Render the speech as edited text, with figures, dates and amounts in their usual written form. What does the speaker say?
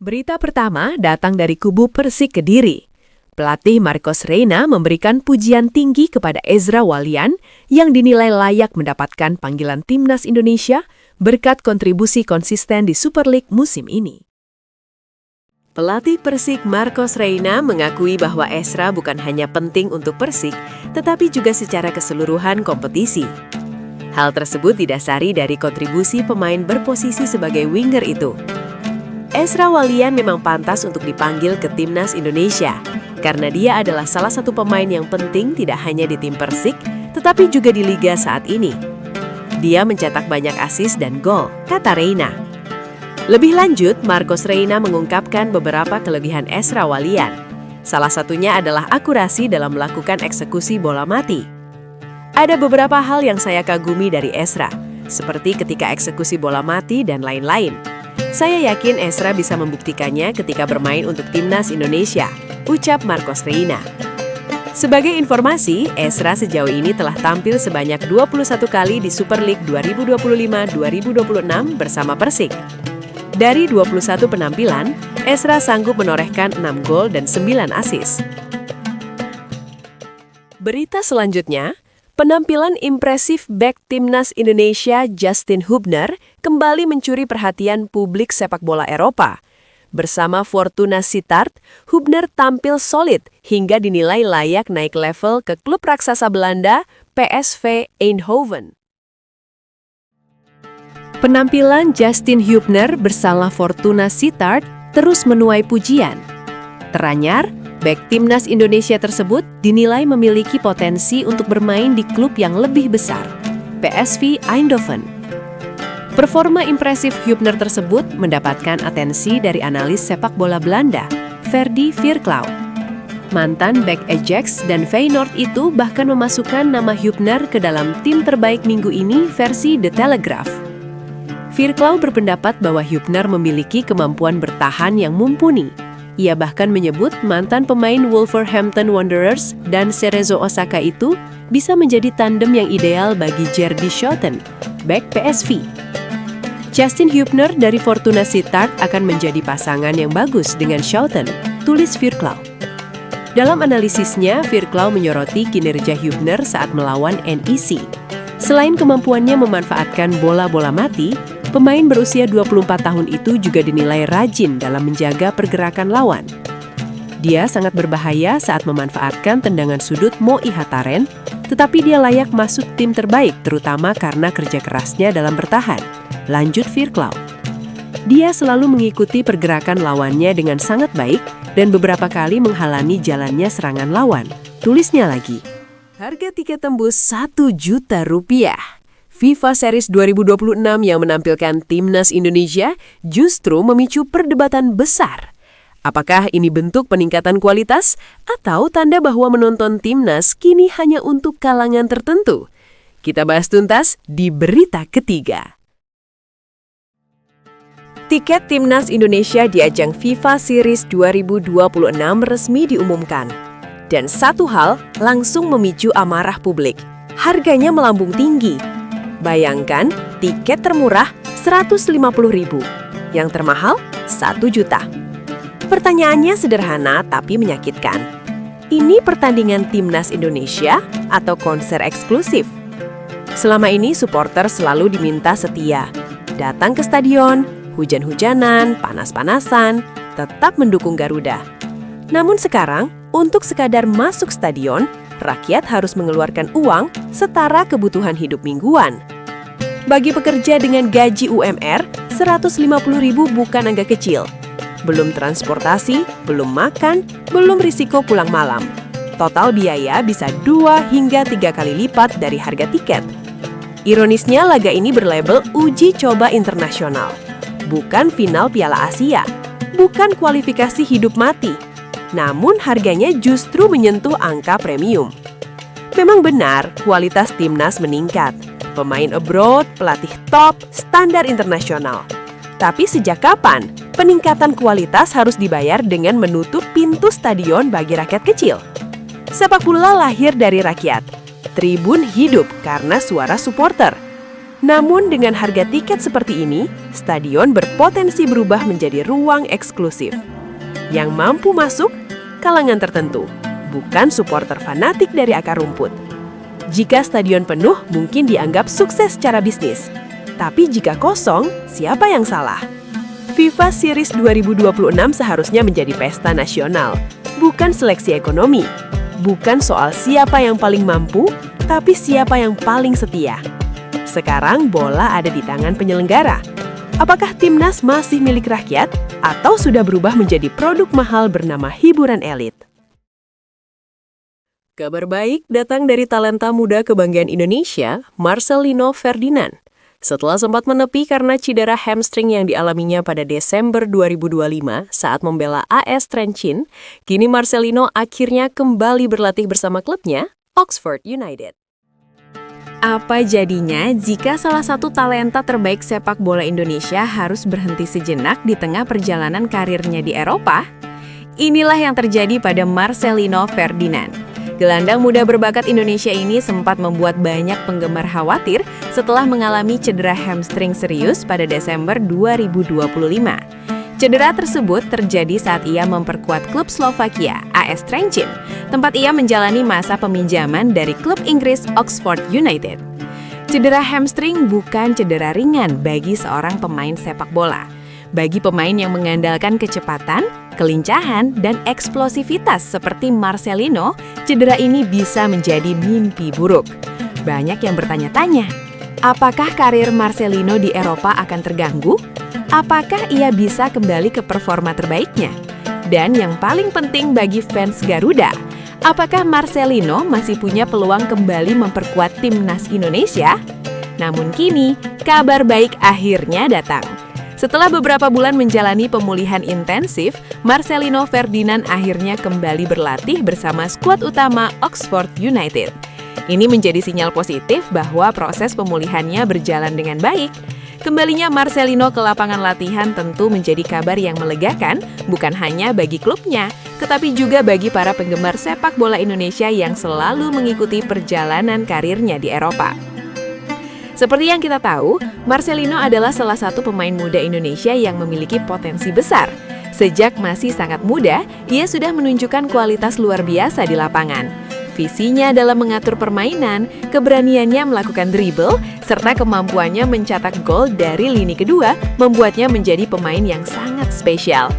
Berita pertama datang dari kubu Persik Kediri. Pelatih Marcos Reyna memberikan pujian tinggi kepada Ezra Walian yang dinilai layak mendapatkan panggilan Timnas Indonesia berkat kontribusi konsisten di Super League musim ini. Pelatih Persik Marcos Reyna mengakui bahwa Ezra bukan hanya penting untuk Persik, tetapi juga secara keseluruhan kompetisi. Hal tersebut didasari dari kontribusi pemain berposisi sebagai winger itu. Ezra Walian memang pantas untuk dipanggil ke Timnas Indonesia, karena dia adalah salah satu pemain yang penting tidak hanya di tim Persik, tetapi juga di Liga saat ini. Dia mencetak banyak assist dan gol, kata Reyna. Lebih lanjut, Marcos Reyna mengungkapkan beberapa kelebihan Ezra Walian. Salah satunya adalah akurasi dalam melakukan eksekusi bola mati. Ada beberapa hal yang saya kagumi dari Ezra, seperti ketika eksekusi bola mati dan lain-lain. Saya yakin Ezra bisa membuktikannya ketika bermain untuk Timnas Indonesia, ucap Marcos Reyna. Sebagai informasi, Ezra sejauh ini telah tampil sebanyak 21 kali di Super League 2025-2026 bersama Persik. Dari 21 penampilan, Ezra sanggup menorehkan 6 gol dan 9 assist. Berita selanjutnya, penampilan impresif bek Timnas Indonesia Justin Hubner kembali mencuri perhatian publik sepak bola Eropa. Bersama Fortuna Sittard, Hubner tampil solid hingga dinilai layak naik level ke klub raksasa Belanda PSV Eindhoven. Penampilan Justin Hubner bersama Fortuna Sittard terus menuai pujian. Teranyar, bek Timnas Indonesia tersebut dinilai memiliki potensi untuk bermain di klub yang lebih besar, PSV Eindhoven. Performa impresif Hubner tersebut mendapatkan atensi dari analis sepak bola Belanda, Ferdy Vierklauw. Mantan bek Ajax dan Feyenoord itu bahkan memasukkan nama Hubner ke dalam tim terbaik minggu ini versi The Telegraph. Vierklauw berpendapat bahwa Hubner memiliki kemampuan bertahan yang mumpuni. Ia bahkan menyebut mantan pemain Wolverhampton Wanderers dan Cerezo Osaka itu bisa menjadi tandem yang ideal bagi Jerdy Schouten, bek PSV. Justin Hubner dari Fortuna Sittard akan menjadi pasangan yang bagus dengan Schouten, tulis Vierklauw. Dalam analisisnya, Vierklauw menyoroti kinerja Hubner saat melawan NEC. Selain kemampuannya memanfaatkan bola-bola mati, pemain berusia 24 tahun itu juga dinilai rajin dalam menjaga pergerakan lawan. Dia sangat berbahaya saat memanfaatkan tendangan sudut Mo Ihattaren, tetapi dia layak masuk tim terbaik terutama karena kerja kerasnya dalam bertahan. Lanjut Vierklauw. Dia selalu mengikuti pergerakan lawannya dengan sangat baik dan beberapa kali menghalangi jalannya serangan lawan. Tulisnya lagi. Harga tiket tembus Rp1 juta. FIFA Series 2026 yang menampilkan Timnas Indonesia justru memicu perdebatan besar. Apakah ini bentuk peningkatan kualitas atau tanda bahwa menonton Timnas kini hanya untuk kalangan tertentu? Kita bahas tuntas di berita ketiga. Tiket Timnas Indonesia di ajang FIFA Series 2026 resmi diumumkan. Dan satu hal langsung memicu amarah publik. Harganya melambung tinggi. Bayangkan, tiket termurah Rp150.000, yang termahal Rp1 juta. Pertanyaannya sederhana tapi menyakitkan. Ini pertandingan Timnas Indonesia atau konser eksklusif? Selama ini supporter selalu diminta setia. Datang ke stadion, hujan-hujanan, panas-panasan, tetap mendukung Garuda. Namun sekarang, untuk sekadar masuk stadion, rakyat harus mengeluarkan uang setara kebutuhan hidup mingguan. Bagi pekerja dengan gaji UMR, Rp150.000 bukan angka kecil. Belum transportasi, belum makan, belum risiko pulang malam. Total biaya bisa 2 hingga 3 kali lipat dari harga tiket. Ironisnya, laga ini berlabel uji coba internasional. Bukan final Piala Asia, bukan kualifikasi hidup mati. Namun harganya justru menyentuh angka premium. Memang benar, kualitas Timnas meningkat. Pemain abroad, pelatih top, standar internasional. Tapi sejak kapan peningkatan kualitas harus dibayar dengan menutup pintu stadion bagi rakyat kecil? Sepak bola lahir dari rakyat. Tribun hidup karena suara supporter. Namun dengan harga tiket seperti ini, stadion berpotensi berubah menjadi ruang eksklusif. Yang mampu masuk, kalangan tertentu, bukan supporter fanatik dari akar rumput. Jika stadion penuh, mungkin dianggap sukses secara bisnis. Tapi jika kosong, siapa yang salah? FIFA Series 2026 seharusnya menjadi pesta nasional, bukan seleksi ekonomi. Bukan soal siapa yang paling mampu, tapi siapa yang paling setia. Sekarang bola ada di tangan penyelenggara. Apakah timnas masih milik rakyat atau sudah berubah menjadi produk mahal bernama hiburan elit? Kabar baik datang dari talenta muda kebanggaan Indonesia, Marcelino Ferdinand. Setelah sempat menepi karena cedera hamstring yang dialaminya pada Desember 2025 saat membela AS Trencin, kini Marcelino akhirnya kembali berlatih bersama klubnya, Oxford United. Apa jadinya jika salah satu talenta terbaik sepak bola Indonesia harus berhenti sejenak di tengah perjalanan karirnya di Eropa? Inilah yang terjadi pada Marcelino Ferdinand. Gelandang muda berbakat Indonesia ini sempat membuat banyak penggemar khawatir setelah mengalami cedera hamstring serius pada Desember 2025. Cedera tersebut terjadi saat ia memperkuat klub Slovakia, AS Trencin, tempat ia menjalani masa peminjaman dari klub Inggris Oxford United. Cedera hamstring bukan cedera ringan bagi seorang pemain sepak bola. Bagi pemain yang mengandalkan kecepatan, kelincahan, dan eksplosivitas seperti Marcelino, cedera ini bisa menjadi mimpi buruk. Banyak yang bertanya-tanya, apakah karir Marcelino di Eropa akan terganggu? Apakah ia bisa kembali ke performa terbaiknya? Dan yang paling penting bagi fans Garuda, apakah Marcelino masih punya peluang kembali memperkuat timnas Indonesia? Namun kini, kabar baik akhirnya datang. Setelah beberapa bulan menjalani pemulihan intensif, Marcelino Ferdinand akhirnya kembali berlatih bersama skuad utama Oxford United. Ini menjadi sinyal positif bahwa proses pemulihannya berjalan dengan baik. Kembalinya Marcelino ke lapangan latihan tentu menjadi kabar yang melegakan, bukan hanya bagi klubnya, tetapi juga bagi para penggemar sepak bola Indonesia yang selalu mengikuti perjalanan karirnya di Eropa. Seperti yang kita tahu, Marcelino adalah salah satu pemain muda Indonesia yang memiliki potensi besar. Sejak masih sangat muda, ia sudah menunjukkan kualitas luar biasa di lapangan. Visinya dalam mengatur permainan, keberaniannya melakukan dribble, serta kemampuannya mencetak gol dari lini kedua membuatnya menjadi pemain yang sangat spesial.